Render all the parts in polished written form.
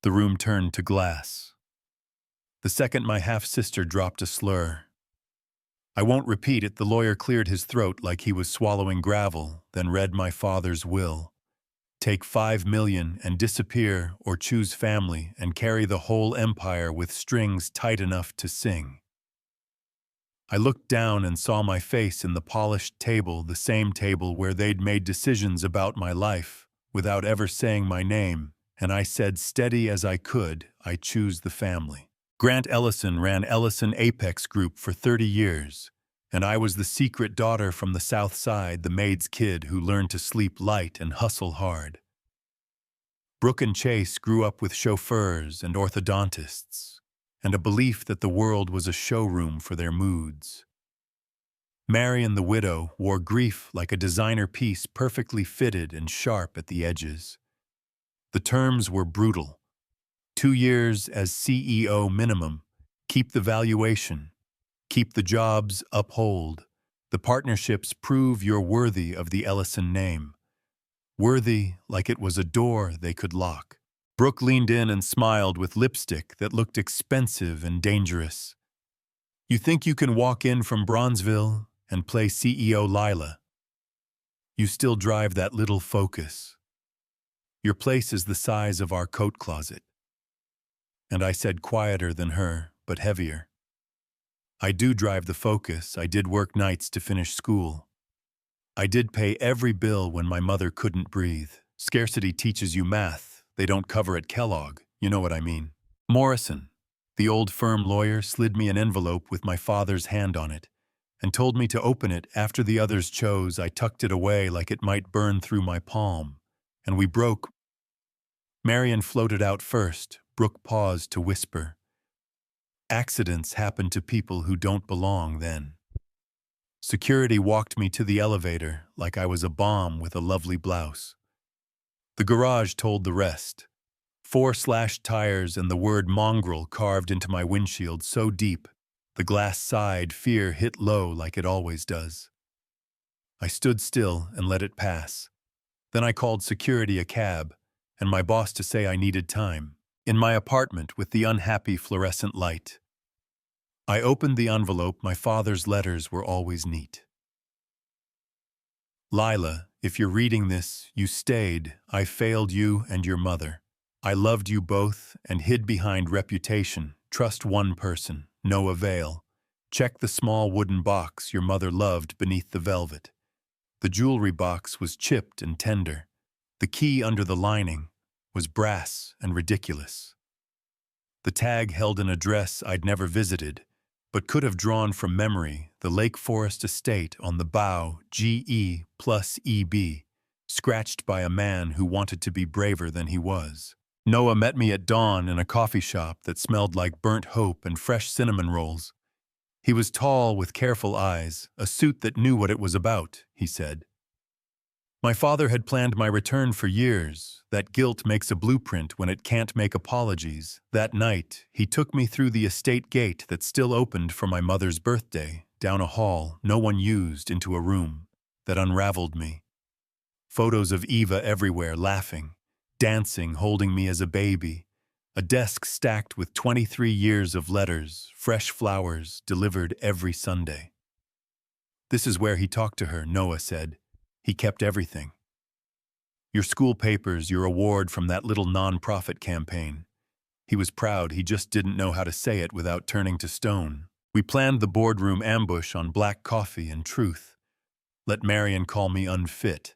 The room turned to glass. The second my half-sister dropped a slur. I won't repeat it, the lawyer cleared his throat like he was swallowing gravel, then read my father's will. Take 5 million and disappear, or choose family and carry the whole empire with strings tight enough to sing. I looked down and saw my face in the polished table, the same table where they'd made decisions about my life, without ever saying my name, and I said steady as I could, I choose the family. Grant Ellison ran Ellison Apex Group for 30 years, and I was the secret daughter from the South Side, the maid's kid who learned to sleep light and hustle hard. Brooke and Chase grew up with chauffeurs and orthodontists, and a belief that the world was a showroom for their moods. Marion the widow wore grief like a designer piece, perfectly fitted and sharp at the edges. The terms were brutal. 2 years as CEO minimum, keep the valuation, keep the jobs, uphold. The partnerships prove you're worthy of the Ellison name. Worthy like it was a door they could lock. Brooke leaned in and smiled with lipstick that looked expensive and dangerous. You think you can walk in from Bronzeville and play CEO Lila? You still drive that little Focus. Your place is the size of our coat closet. And I said quieter than her, but heavier. I do drive the Focus. I did work nights to finish school. I did pay every bill when my mother couldn't breathe. Scarcity teaches you math. They don't cover at Kellogg. You know what I mean. Morrison, the old firm lawyer, slid me an envelope with my father's hand on it and told me to open it after the others chose. I tucked it away like it might burn through my palm, and we broke. Marion floated out first. Brooke paused to whisper. Accidents happen to people who don't belong then. Security walked me to the elevator like I was a bomb with a lovely blouse. The garage told the rest. 4 slashed tires and the word mongrel carved into my windshield so deep, the glass sighed, fear hit low like it always does. I stood still and let it pass. Then I called security, a cab, and my boss to say I needed time. In my apartment with the unhappy fluorescent light. I opened the envelope. My father's letters were always neat. Lila, if you're reading this, you stayed. I failed you and your mother. I loved you both and hid behind reputation. Trust one person, no avail. Check the small wooden box your mother loved beneath the velvet. The jewelry box was chipped and tender. The key under the lining was brass and ridiculous. The tag held an address I'd never visited, but could have drawn from memory, the Lake Forest estate on the bow, GE plus EB, scratched by a man who wanted to be braver than he was. Noah met me at dawn in a coffee shop that smelled like burnt hope and fresh cinnamon rolls. He was tall with careful eyes, a suit that knew what it was about, he said. My father had planned my return for years. That guilt makes a blueprint when it can't make apologies. That night, he took me through the estate gate that still opened for my mother's birthday, down a hall no one used, into a room that unraveled me. Photos of Eva everywhere, laughing, dancing, holding me as a baby. A desk stacked with 23 years of letters, fresh flowers, delivered every Sunday. This is where he talked to her, Noah said. He kept everything. Your school papers, your award from that little non-profit campaign. He was proud, he just didn't know how to say it without turning to stone. We planned the boardroom ambush on black coffee and truth. Let Marion call me unfit.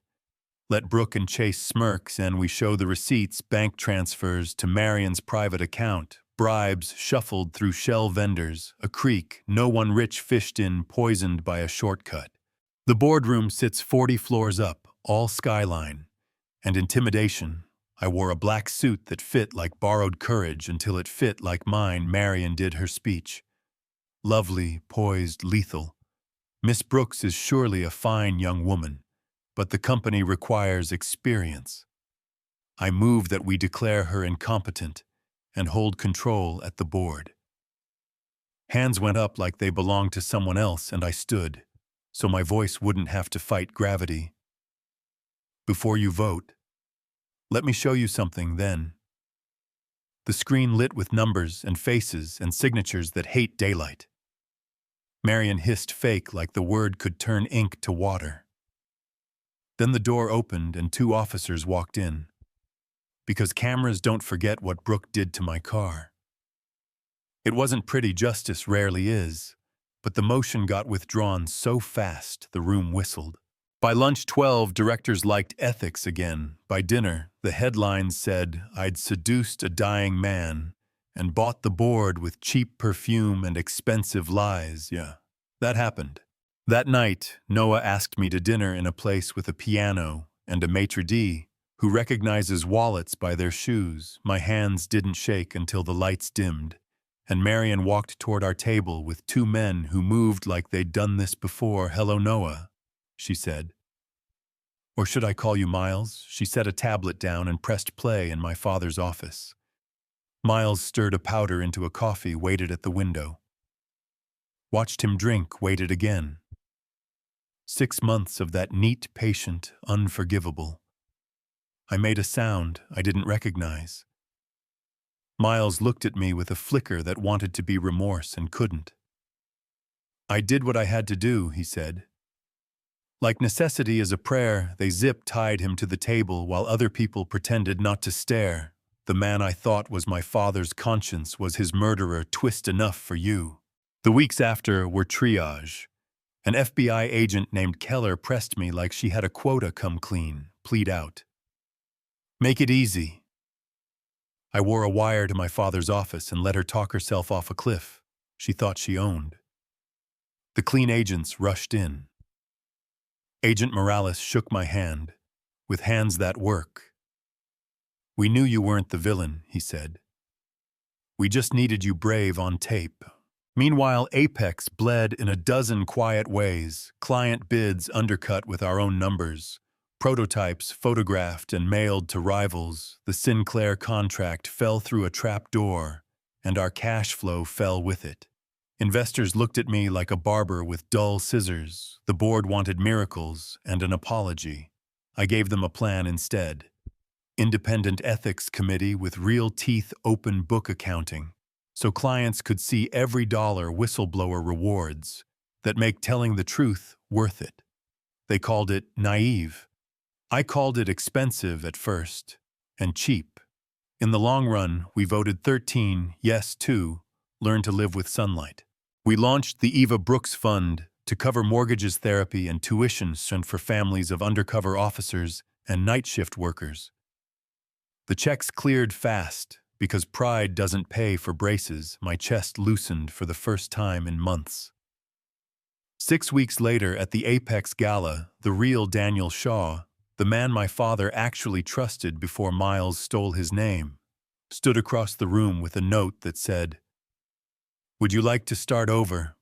Let Brooke and Chase smirks, and we show the receipts, bank transfers to Marion's private account, bribes shuffled through shell vendors, a creek no one rich fished in, poisoned by a shortcut. The boardroom sits 40 floors up, all skyline. And intimidation. I wore a black suit that fit like borrowed courage until it fit like mine. Marion did her speech. Lovely, poised, lethal. Miss Brooks is surely a fine young woman, but the company requires experience. I move that we declare her incompetent and hold control at the board. Hands went up like they belonged to someone else, and I stood, so my voice wouldn't have to fight gravity. Before you vote, let me show you something then. the screen lit with numbers and faces and signatures that hate daylight. Marion hissed fake like the word could turn ink to water. Then the door opened and two officers walked in. Because cameras don't forget what Brooke did to my car. It wasn't pretty, justice rarely is, but the motion got withdrawn so fast the room whistled. By lunch 12, directors liked ethics again. By dinner, the headlines said I'd seduced a dying man and bought the board with cheap perfume and expensive lies. Yeah, that happened. That night, Noah asked me to dinner in a place with a piano and a maitre d' who recognizes wallets by their shoes. My hands didn't shake until the lights dimmed, and Marion walked toward our table with two men who moved like they'd done this before. "Hello, Noah," she said. "Or should I call you Miles?" She set a tablet down and pressed play in my father's office. Miles stirred a powder into a coffee, waited at the window. Watched him drink, waited again. 6 months of that neat, patient, unforgivable. I made a sound I didn't recognize. Miles looked at me with a flicker that wanted to be remorse and couldn't. "I did what I had to do," he said. Like necessity is a prayer, they zip-tied him to the table while other people pretended not to stare. The man I thought was my father's conscience was his murderer. Twist enough for you. The weeks after were triage. An FBI agent named Keller pressed me like she had a quota. Come clean, plead out. Make it easy. I wore a wire to my father's office and let her talk herself off a cliff she thought she owned. The clean agents rushed in. Agent Morales shook my hand, with hands that work. "We knew you weren't the villain," he said. "We just needed you brave on tape." Meanwhile, Apex bled in a dozen quiet ways, client bids undercut with our own numbers, prototypes photographed and mailed to rivals. The Sinclair contract fell through a trap door, and our cash flow fell with it. Investors looked at me like a barber with dull scissors. The board wanted miracles and an apology. I gave them a plan instead. Independent ethics committee with real teeth, open book accounting, so clients could see every dollar. Whistleblower rewards that make telling the truth worth it. They called it naive. I called it expensive at first and cheap. In the long run, we voted 13 yes to learn to live with sunlight. We launched the Eva Brooks Fund to cover mortgages, therapy, and tuition sent for families of undercover officers and night shift workers. The checks cleared fast because pride doesn't pay for braces. My chest loosened for the first time in months. 6 weeks later at the Apex Gala, the real Daniel Shaw, the man my father actually trusted before Miles stole his name, stood across the room with a note that said, "Would you like to start over?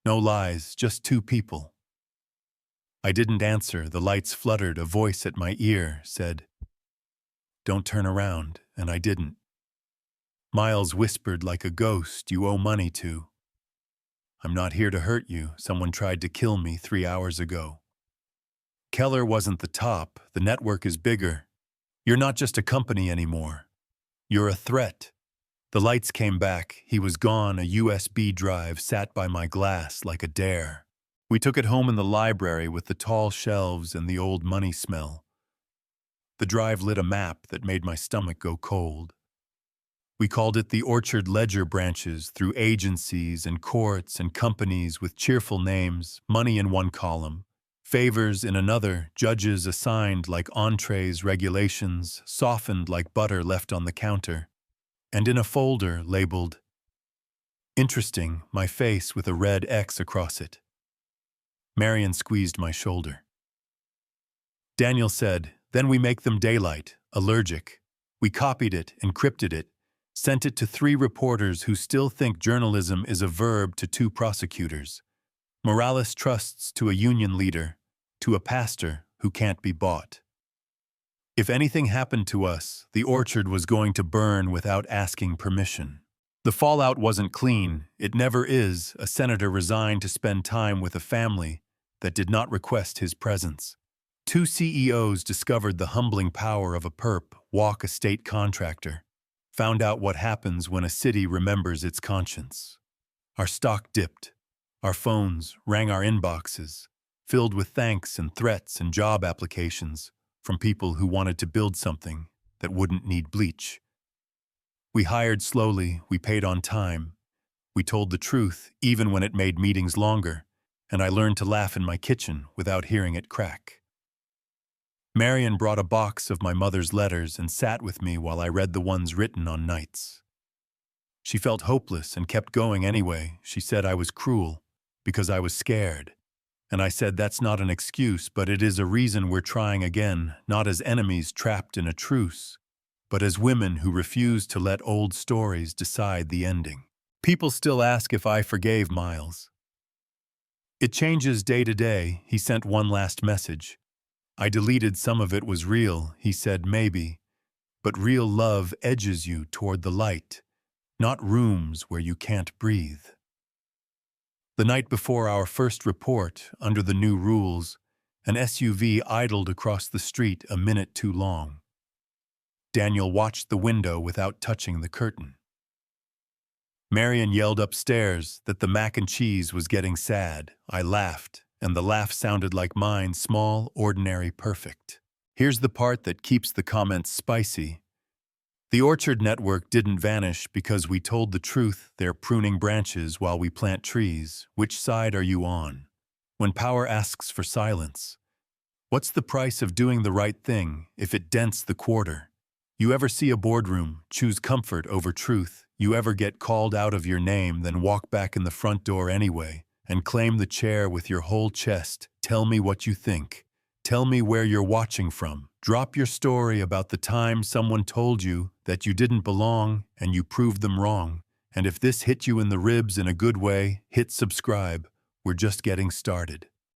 No lies, just two people." I didn't answer. The lights fluttered. A voice at my ear said, "Don't turn around," and I didn't. Miles whispered like a ghost, "You owe money to." "I'm not here to hurt you. Someone tried to kill me 3 hours ago." Keller wasn't the top. The network is bigger. You're not just a company anymore. You're a threat. The lights came back. He was gone. A USB drive sat by my glass like a dare. We took it home in the library with the tall shelves and the old money smell. The drive lit a map that made my stomach go cold. We called it the Orchard Ledger branches through agencies and courts and companies with cheerful names, money in one column, favors in another, judges assigned like entrees, regulations softened like butter left on the counter, and in a folder labeled "Interesting," my face with a red X across it. Marion squeezed my shoulder. Daniel said, "Then we make them daylight, allergic." We copied it, encrypted it, sent it to 3 reporters who still think journalism is a verb to 2 prosecutors. Morales trusts to a union leader, to a pastor who can't be bought. If anything happened to us, the orchard was going to burn without asking permission. The fallout wasn't clean. It never is. A senator resigned to spend time with a family that did not request his presence. 2 CEOs discovered the humbling power of a perp, walk a state contractor. Found out what happens when a city remembers its conscience. Our stock dipped. Our phones rang our inboxes, filled with thanks and threats and job applications from people who wanted to build something that wouldn't need bleach. We hired slowly, we paid on time. We told the truth even when it made meetings longer, and I learned to laugh in my kitchen without hearing it crack. Marion brought a box of my mother's letters and sat with me while I read the ones written on nights. She felt hopeless and kept going anyway. She said I was cruel because I was scared. And I said that's not an excuse, but it is a reason we're trying again, not as enemies trapped in a truce, but as women who refuse to let old stories decide the ending. People still ask if I forgave Miles. It changes day to day. He sent one last message. I deleted some of it was real, he said maybe, but real love edges you toward the light, not rooms where you can't breathe. The night before our first report, under the new rules, an SUV idled across the street a minute too long. Daniel watched the window without touching the curtain. Marion yelled upstairs that the mac and cheese was getting sad. I laughed, and the laugh sounded like mine, small, ordinary, perfect. Here's the part that keeps the comments spicy. The Orchard Network didn't vanish because we told the truth. They're pruning branches while we plant trees. Which side are you on? When power asks for silence, what's the price of doing the right thing if it dents the quarter? You ever see a boardroom choose comfort over truth? You ever get called out of your name, then walk back in the front door anyway and claim the chair with your whole chest? Tell me what you think. Tell me where you're watching from. Drop your story about the time someone told you that you didn't belong and you proved them wrong. And if this hit you in the ribs in a good way, hit subscribe. We're just getting started.